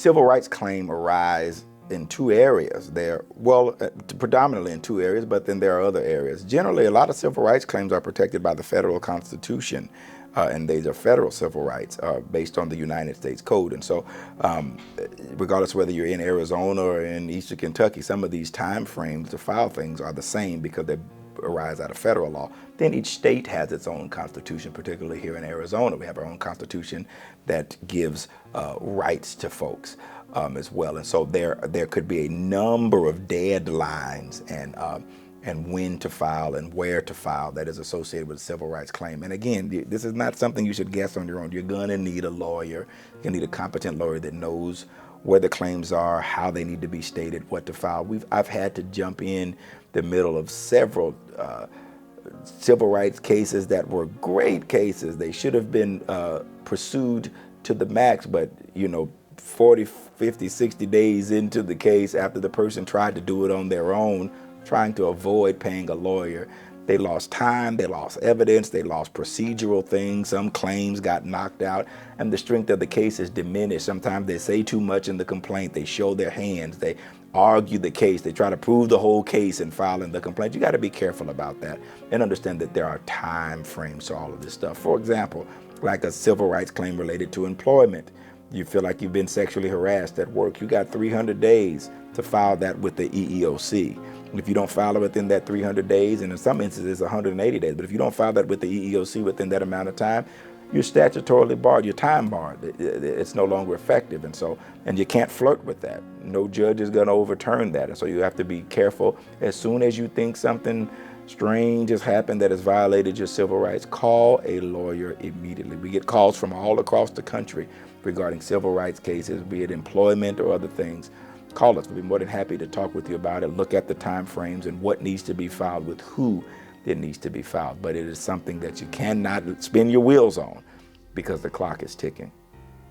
civil rights claim arise in two areas. Predominantly in two areas, but then there are other areas. Generally, a lot of civil rights claims are protected by the federal Constitution, and these are federal civil rights based on the United States Code. And so, regardless of whether you're in Arizona or in Eastern Kentucky, some of these time frames to file things are the same because they arise out of federal law. Then each state has its own constitution, particularly here in Arizona. We have our own constitution that gives rights to folks as well. And so there could be a number of deadlines and when to file and where to file that is associated with a civil rights claim. And again, this is not something you should guess on your own. You're gonna need a lawyer. You're gonna need a competent lawyer that knows where the claims are, how they need to be stated, what to file. I've had to jump in the middle of several civil rights cases that were great cases. They should have been pursued to the max, but 40, 50, 60 days into the case, after the person tried to do it on their own, trying to avoid paying a lawyer, they lost time, they lost evidence, they lost procedural things, some claims got knocked out, and the strength of the case is diminished. Sometimes they say too much in the complaint, they show their hands, they argue the case, they try to prove the whole case in filing the complaint. You got to be careful about that and understand that there are time frames to all of this stuff. For example, like a civil rights claim related to employment. You feel like you've been sexually harassed at work, you got 300 days to file that with the EEOC. If you don't file it within that 300 days, and in some instances 180 days, but if you don't file that with the EEOC within that amount of time, you're statutorily barred, you're time barred. It's no longer effective. And you can't flirt with that. No judge is gonna overturn that. And so you have to be careful. As soon as you think something strange has happened that has violated your civil rights, call a lawyer immediately. We get calls from all across the country regarding civil rights cases, be it employment or other things. Call us. We'll be more than happy to talk with you about it, look at the time frames and what needs to be filed with who it needs to be filed. But it is something that you cannot spin your wheels on because the clock is ticking.